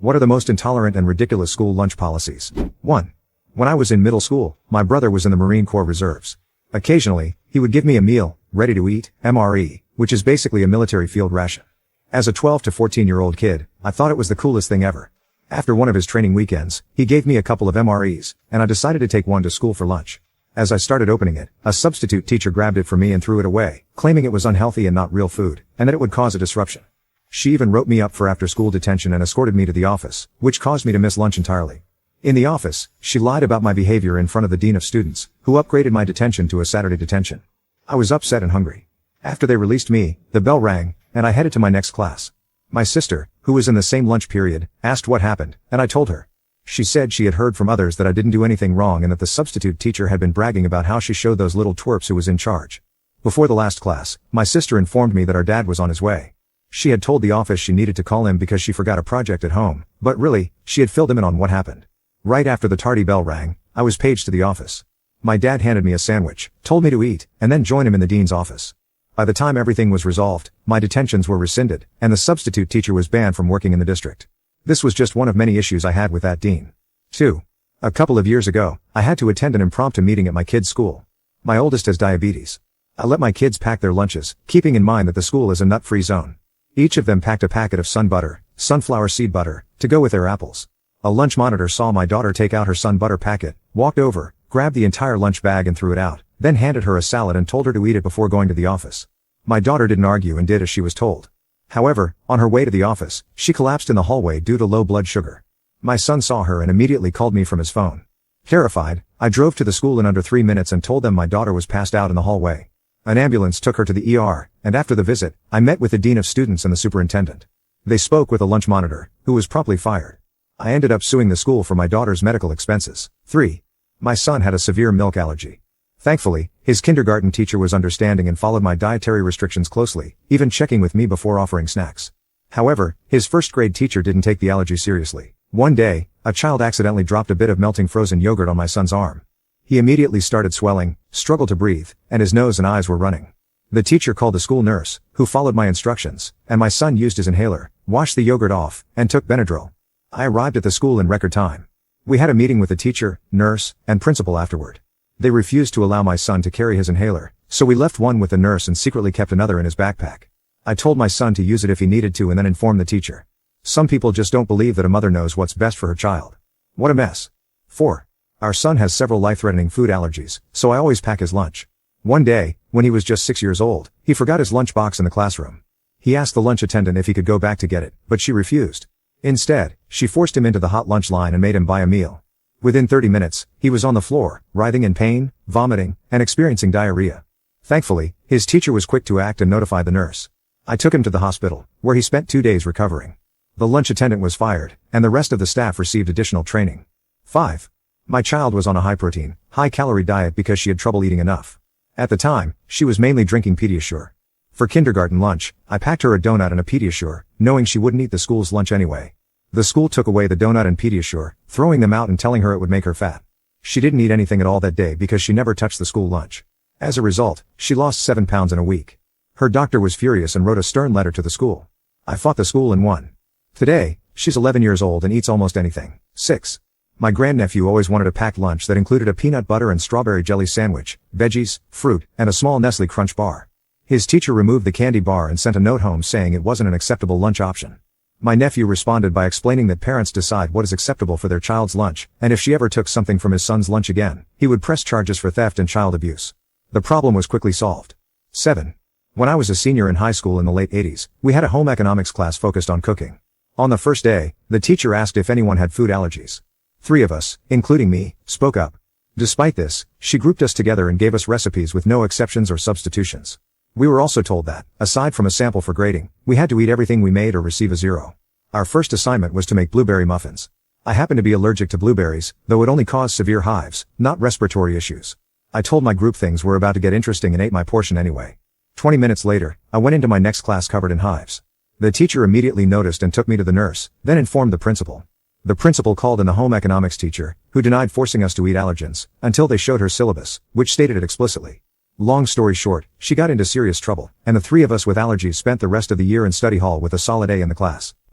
What are the most intolerant and ridiculous school lunch policies? 1. When I was in middle school, my brother was in the Marine Corps Reserves. Occasionally, he would give me a meal, ready to eat, MRE, which is basically a military field ration. As a 12 to 14-year-old kid, I thought it was the coolest thing ever. After one of his training weekends, he gave me a couple of MREs, and I decided to take one to school for lunch. As I started opening it, a substitute teacher grabbed it from me and threw it away, claiming it was unhealthy and not real food, and that it would cause a disruption. She even wrote me up for after-school detention and escorted me to the office, which caused me to miss lunch entirely. In the office, she lied about my behavior in front of the dean of students, who upgraded my detention to a Saturday detention. I was upset and hungry. After they released me, the bell rang, and I headed to my next class. My sister, who was in the same lunch period, asked what happened, and I told her. She said she had heard from others that I didn't do anything wrong and that the substitute teacher had been bragging about how she showed those little twerps who was in charge. Before the last class, my sister informed me that our dad was on his way. She had told the office she needed to call him because she forgot a project at home, but really, she had filled him in on what happened. Right after the tardy bell rang, I was paged to the office. My dad handed me a sandwich, told me to eat, and then join him in the dean's office. By the time everything was resolved, my detentions were rescinded, and the substitute teacher was banned from working in the district. This was just one of many issues I had with that dean. 2. A couple of years ago, I had to attend an impromptu meeting at my kid's school. My oldest has diabetes. I let my kids pack their lunches, keeping in mind that the school is a nut-free zone. Each of them packed a packet of sun butter, sunflower seed butter, to go with their apples. A lunch monitor saw my daughter take out her sun butter packet, walked over, grabbed the entire lunch bag and threw it out, then handed her a salad and told her to eat it before going to the office. My daughter didn't argue and did as she was told. However, on her way to the office, she collapsed in the hallway due to low blood sugar. My son saw her and immediately called me from his phone. Terrified, I drove to the school in under 3 minutes and told them my daughter was passed out in the hallway. An ambulance took her to the ER, and after the visit, I met with the dean of students and the superintendent. They spoke with a lunch monitor, who was promptly fired. I ended up suing the school for my daughter's medical expenses. 3. My son had a severe milk allergy. Thankfully, his kindergarten teacher was understanding and followed my dietary restrictions closely, even checking with me before offering snacks. However, his first grade teacher didn't take the allergy seriously. One day, a child accidentally dropped a bit of melting frozen yogurt on my son's arm. He immediately started swelling, struggled to breathe, and his nose and eyes were running. The teacher called the school nurse, who followed my instructions, and my son used his inhaler, washed the yogurt off, and took Benadryl. I arrived at the school in record time. We had a meeting with the teacher, nurse, and principal afterward. They refused to allow my son to carry his inhaler, so we left one with the nurse and secretly kept another in his backpack. I told my son to use it if he needed to and then informed the teacher. Some people just don't believe that a mother knows what's best for her child. What a mess. 4. Our son has several life-threatening food allergies, so I always pack his lunch. One day, when he was just 6 years old, he forgot his lunchbox in the classroom. He asked the lunch attendant if he could go back to get it, but she refused. Instead, she forced him into the hot lunch line and made him buy a meal. Within 30 minutes, he was on the floor, writhing in pain, vomiting, and experiencing diarrhea. Thankfully, his teacher was quick to act and notify the nurse. I took him to the hospital, where he spent 2 days recovering. The lunch attendant was fired, and the rest of the staff received additional training. 5. My child was on a high-protein, high-calorie diet because she had trouble eating enough. At the time, she was mainly drinking Pediasure. For kindergarten lunch, I packed her a donut and a Pediasure, knowing she wouldn't eat the school's lunch anyway. The school took away the donut and Pediasure, throwing them out and telling her it would make her fat. She didn't eat anything at all that day because she never touched the school lunch. As a result, she lost 7 pounds in a week. Her doctor was furious and wrote a stern letter to the school. I fought the school and won. Today, she's 11 years old and eats almost anything. 6. My grandnephew always wanted a packed lunch that included a peanut butter and strawberry jelly sandwich, veggies, fruit, and a small Nestle Crunch bar. His teacher removed the candy bar and sent a note home saying it wasn't an acceptable lunch option. My nephew responded by explaining that parents decide what is acceptable for their child's lunch, and if she ever took something from his son's lunch again, he would press charges for theft and child abuse. The problem was quickly solved. 7. When I was a senior in high school in the late 80s, we had a home economics class focused on cooking. On the first day, the teacher asked if anyone had food allergies. 3 of us, including me, spoke up. Despite this, she grouped us together and gave us recipes with no exceptions or substitutions. We were also told that, aside from a sample for grading, we had to eat everything we made or receive a 0. Our first assignment was to make blueberry muffins. I happen to be allergic to blueberries, though it only caused severe hives, not respiratory issues. I told my group things were about to get interesting and ate my portion anyway. 20 minutes later, I went into my next class covered in hives. The teacher immediately noticed and took me to the nurse, then informed the principal. The principal called in the home economics teacher, who denied forcing us to eat allergens, until they showed her syllabus, which stated it explicitly. Long story short, she got into serious trouble, and the 3 of us with allergies spent the rest of the year in study hall with a solid A in the class.